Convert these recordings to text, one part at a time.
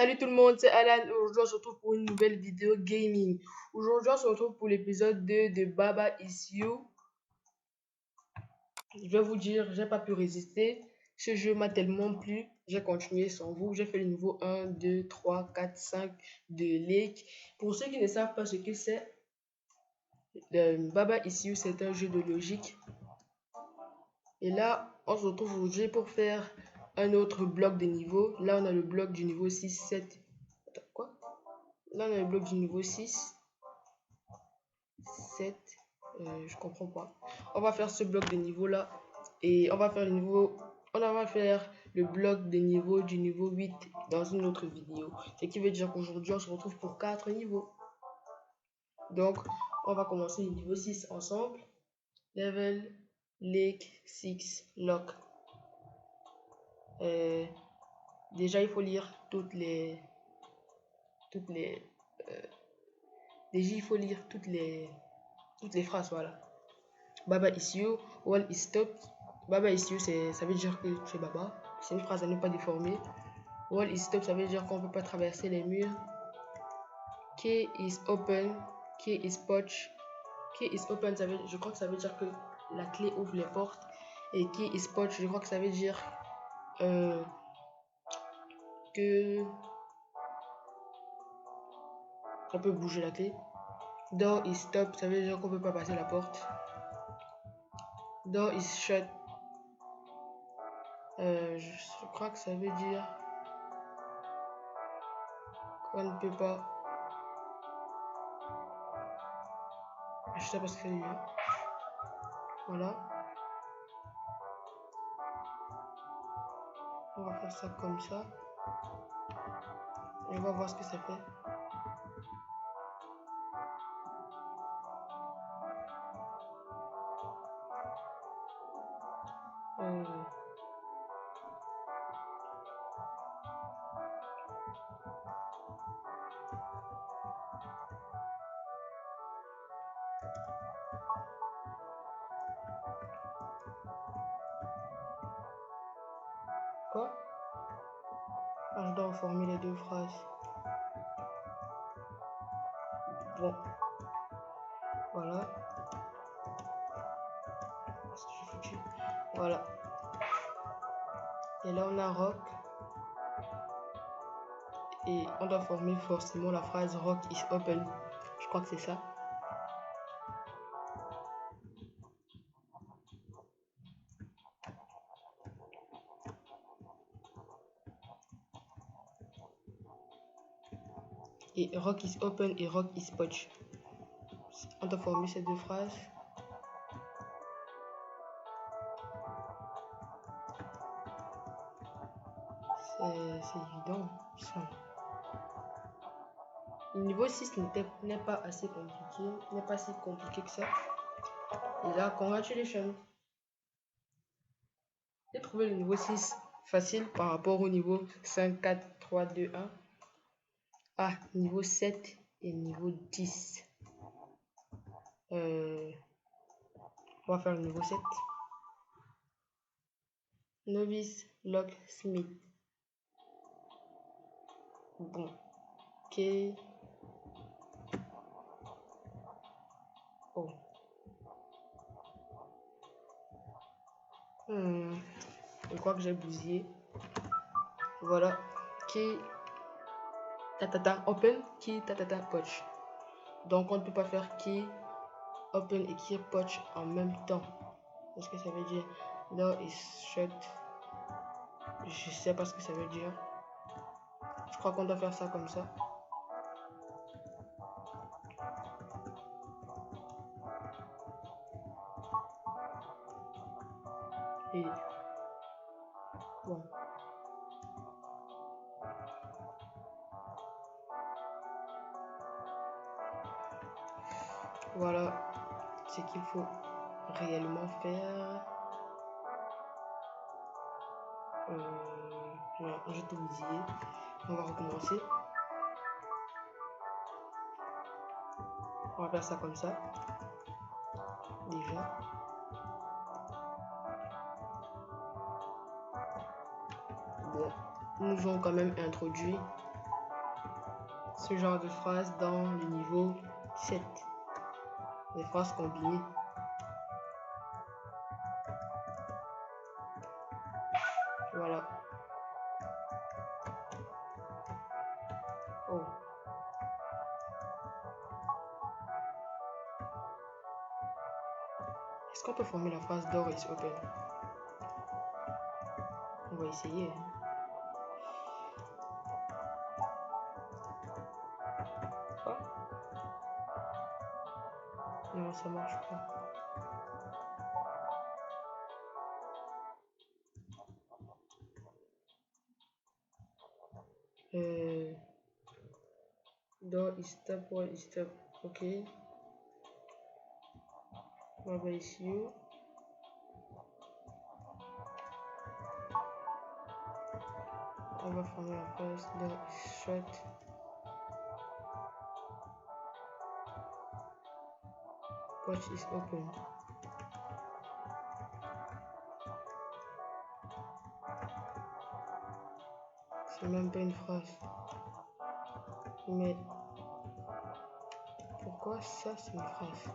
Salut tout le monde, c'est Alan. Aujourd'hui, on se retrouve pour une nouvelle vidéo gaming. Aujourd'hui, on se retrouve pour l'épisode 2 de Baba Is You. Je vais vous dire, j'ai pas pu résister. Ce jeu m'a tellement plu. J'ai continué sans vous. J'ai fait le niveau 1, 2, 3, 4, 5 de Lake. Pour ceux qui ne savent pas ce que c'est, Baba Is You, c'est un jeu de logique. Et là, on se retrouve aujourd'hui pour faire un autre bloc de niveau. Là, on a le bloc du niveau 6, 7. Attends, quoi? Là, on a le bloc du niveau 6, 7. Je comprends pas. On va faire ce bloc de niveau là. Et on va faire le niveau. On va faire le bloc de niveau du niveau 8 dans une autre vidéo. Ce qui veut dire qu'aujourd'hui, on se retrouve pour 4 niveaux. Donc, on va commencer le niveau 6 ensemble. Level, Lake, 6, Lock. Déjà, il faut lire déjà, il faut lire toutes les phrases, voilà. Baba is you, wall is stop. Baba is you, ça veut dire que tu es Baba. C'est une phrase à ne pas déformer. Wall is stop, ça veut dire qu'on ne peut pas traverser les murs. Key is open, key is potch. Key is open, je crois que ça veut dire que la clé ouvre les portes. Et key is potch, je crois que ça veut dire que on peut bouger la clé. Door is stop, ça veut dire qu'on peut pas passer la porte. Door is shut. Je crois que ça veut dire qu'on ne peut pas. Je sais pas ce que ça veut dire. Voilà. On va faire ça comme ça. Et on va voir ce que ça fait. Quoi? Je dois former les deux phrases. Bon. Voilà. Voilà. Et là, on a rock. Et on doit former forcément la phrase rock is open. Je crois que c'est ça. Et rock is open et rock is potch. On doit former ces deux phrases. C'est évident. Ça. Le niveau 6 n'est pas assez compliqué. N'est pas si compliqué que ça. Et là, congratulations. J'ai trouvé le niveau 6 facile par rapport au niveau 5, 4, 3, 2, 1. Ah, niveau 7 et niveau 10. On va faire le niveau 7. Novice, locksmith. Bon. Ok. Oh. Je crois que j'ai bousillé. Voilà. Key. Tatata. Open. Key. Tatata. Potch. Donc on ne peut pas faire key. Open et key. Potch en même temps. Qu'est-ce que ça veut dire? Door is shut. Je sais pas ce que ça veut dire. Je crois qu'on doit faire ça comme ça. Et bon. Voilà ce qu'il faut réellement faire. J'ai tout bousillé. On va recommencer. On va faire ça comme ça. Déjà. Bon. Nous ont quand même introduit ce genre de phrase dans le niveau 7. Les phrases combinées. Voilà. Oh. Est-ce qu'on peut former la phrase door is open? On va essayer. Quoi? Non, ça marche pas. Door is stop, wall is stop. Ok. Baba is you. On va former la phrase door is shut. Porch is open. C'est même pas une phrase. Mais pourquoi ça c'est une phrase?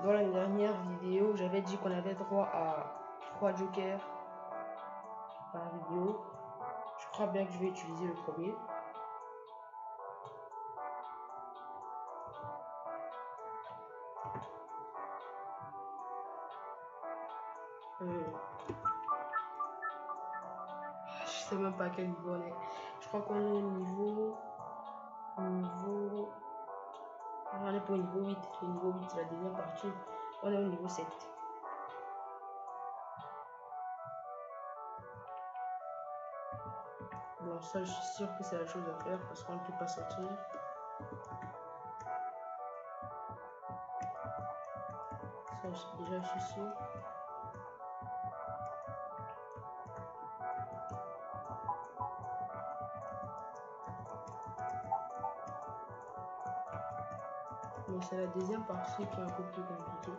Dans la dernière vidéo, j'avais dit qu'on avait droit à 3 jokers par vidéo. Je crois bien que je vais utiliser le premier. Je sais même pas à quel niveau on est. Je crois qu'on est au niveau. On est pour le niveau 8. Le niveau 8, c'est la deuxième partie. On est au niveau 7. Bon, ça, je suis sûr que c'est la chose à faire parce qu'on ne peut pas sortir. Ça, déjà, je suis sûr. Mais c'est la deuxième partie qui est un peu plus compliquée.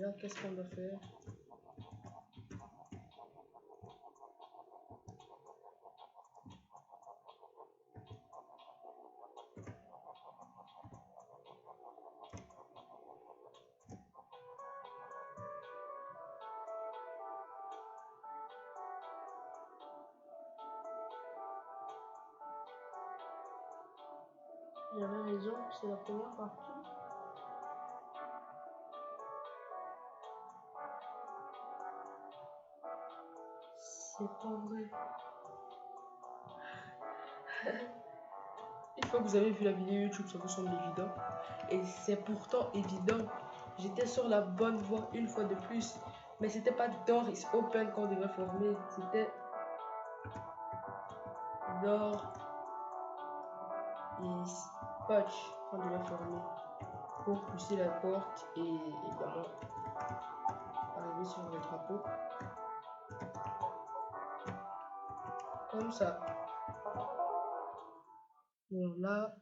Là, qu'est-ce qu'on va faire? J'avais raison, c'est la première partie. C'est pas vrai. Une fois que vous avez vu la vidéo YouTube, ça vous semble évident. Et c'est pourtant évident. J'étais sur la bonne voie une fois de plus. Mais c'était pas door is open qu'on devait former. C'était door is patch qu'on devait former. Pour pousser la porte et évidemment arriver sur le drapeau. Comme ça. Bon là,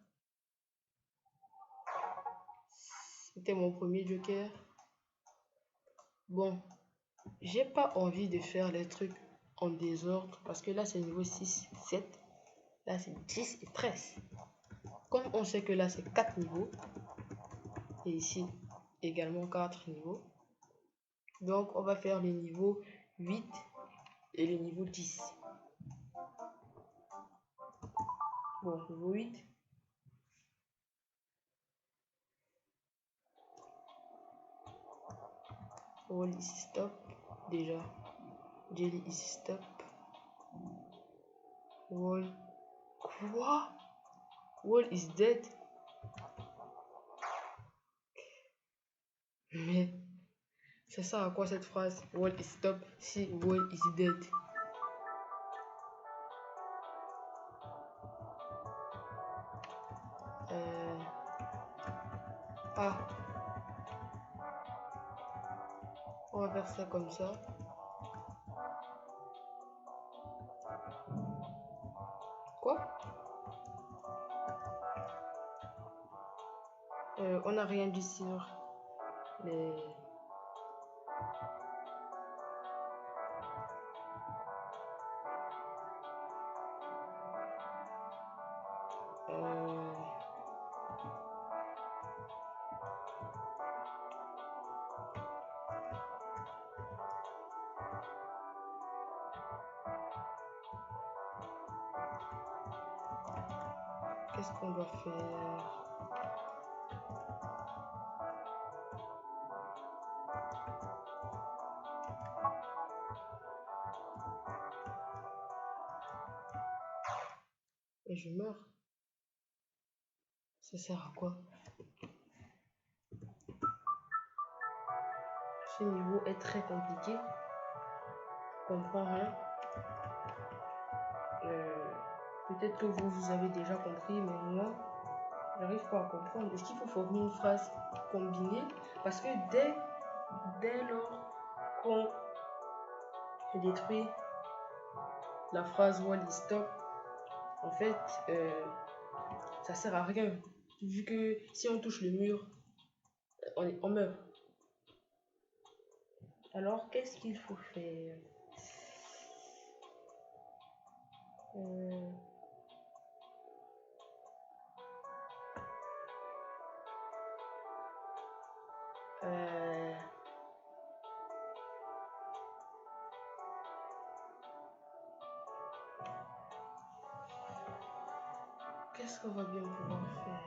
c'était mon premier joker. Bon, j'ai pas envie de faire les trucs en désordre parce que là c'est niveau 6, 7. Là c'est 10 et 13. Comme on sait que là c'est 4 niveaux. Et ici également 4 niveaux. Donc on va faire les niveaux 8 et le niveau 10. Bon, niveau 8. Wall is stop. Déjà. Jelly is stop. Wall. Quoi? Wall is dead. Mais c'est ça à quoi cette phrase? Wall is stop si wall is dead. Ah. On va faire ça comme ça. Quoi? On n'a rien dit sur les... Qu'est-ce qu'on doit faire? Et je meurs. Ça sert à quoi? Ce niveau est très compliqué. Je comprends rien. Peut-être que vous avez déjà compris, mais moi, j'arrive pas à comprendre. Est-ce qu'il faut former une phrase combinée? Parce que dès lors qu'on détruit la phrase wall is stop, en fait, ça sert à rien. Vu que si on touche le mur, on meurt. Alors, qu'est-ce qu'il faut faire? Qu'est-ce qu'on va bien pouvoir faire?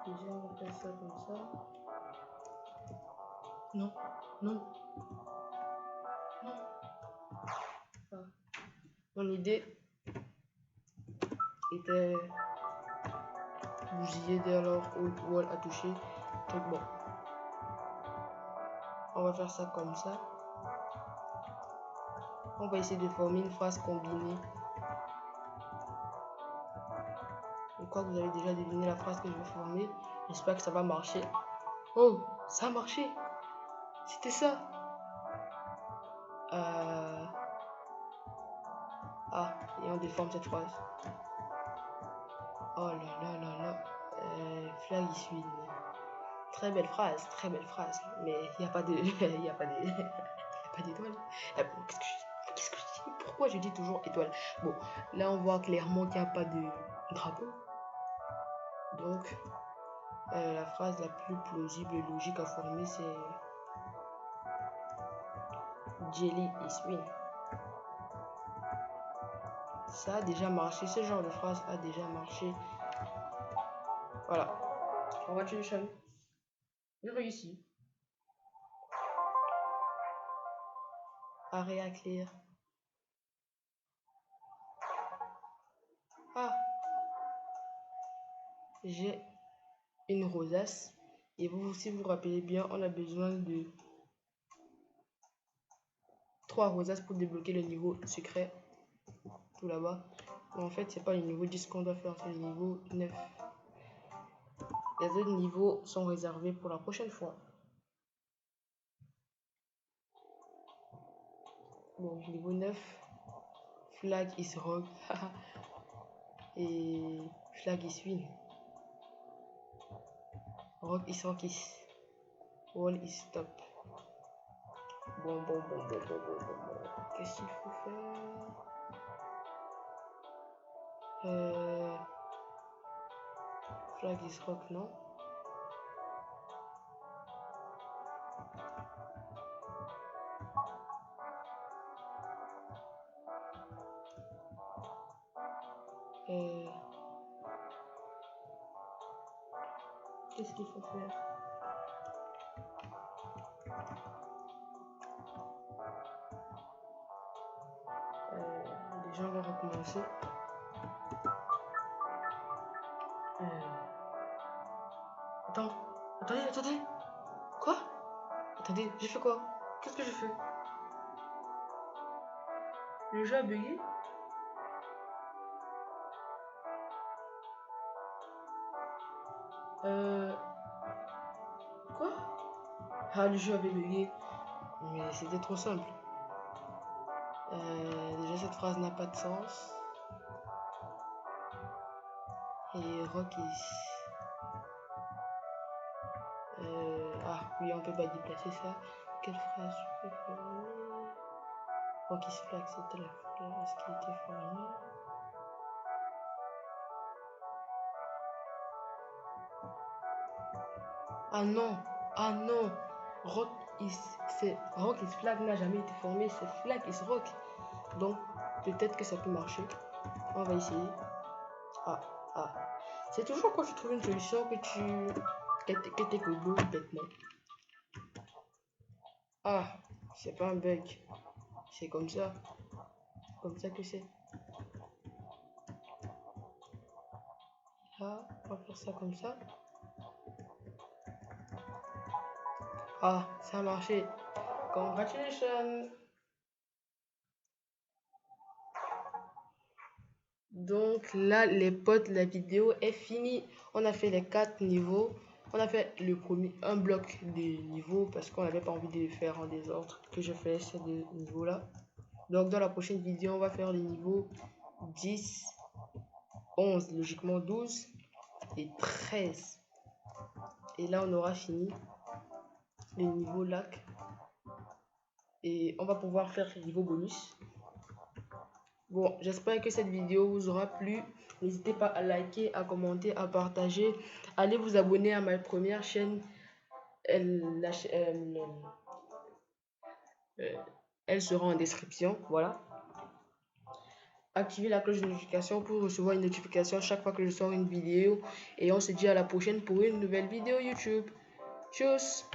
Déjà, on va faire ça comme ça. Non, non, non. Ah. Mon idée était bousiller dès lors où wall a touché. Donc bon, on va faire ça comme ça. On va essayer de former une phrase combinée. Je crois que vous avez déjà deviné la phrase que je vais former. J'espère que ça va marcher. Oh, ça a marché. C'était ça. Ah, et on déforme cette phrase. Oh là là là là. Flag is win. Très belle phrase, mais il n'y a pas de, il y a pas d'étoile. Qu'est-ce que je dis? Pourquoi je dis toujours étoile? Bon, là on voit clairement qu'il n'y a pas de drapeau. Donc, la phrase la plus plausible et logique à former, c'est Jelly is win. Ça a déjà marché, ce genre de phrase a déjà marché. Voilà. Congratulations. J'ai réussi. Area clear. Ah, j'ai une rosace. Et vous, si vous vous rappelez bien, on a besoin de 3 rosaces pour débloquer le niveau secret. Tout là-bas. Mais en fait, c'est pas le niveau 10 qu'on doit faire, c'est le niveau 9. Les autres niveaux sont réservés pour la prochaine fois. Bon, niveau 9. Flag is rock. Et flag is win. Rock is rock is. Wall is stop. Bon. Qu'est-ce qu'il faut faire? Flag is rock, non? Qu'est-ce qu'il faut faire? Déjà, on va recommencer. Attendez. Quoi? Attendez, j'ai fait quoi? Qu'est-ce que j'ai fait? Le jeu a bugué? Quoi? Ah, le jeu avait bugué. Mais c'était trop simple. Déjà, cette phrase n'a pas de sens. Et Rock is... ah oui, on peut pas déplacer ça. Quelle phrase je peux former? Rock is flag, c'était la phrase qui était formée. Ah non, ah non, Rock is flag n'a jamais été formé, c'est flag is rock. Donc peut-être que ça peut marcher. On va essayer. Ah. C'est toujours quand tu trouves une solution que t'es cogo bêtement. Ah, c'est pas un bug. C'est comme ça. Comme ça que c'est. Là, on va faire ça comme ça. Ah, ça a marché. Congratulations. Donc là, les potes, la vidéo est finie. On a fait les 4 niveaux. On a fait le premier, un bloc de niveaux parce qu'on n'avait pas envie de les faire en désordre. Que je fais ces deux niveaux-là. Donc dans la prochaine vidéo, on va faire les niveaux 10, 11, logiquement 12 et 13. Et là, on aura fini les niveaux lac. Et on va pouvoir faire les niveaux bonus. Bon, j'espère que cette vidéo vous aura plu. N'hésitez pas à liker, à commenter, à partager. Allez vous abonner à ma première chaîne. Elle sera en description. Voilà. Activez la cloche de notification pour recevoir une notification chaque fois que je sors une vidéo. Et on se dit à la prochaine pour une nouvelle vidéo YouTube. Tchuss!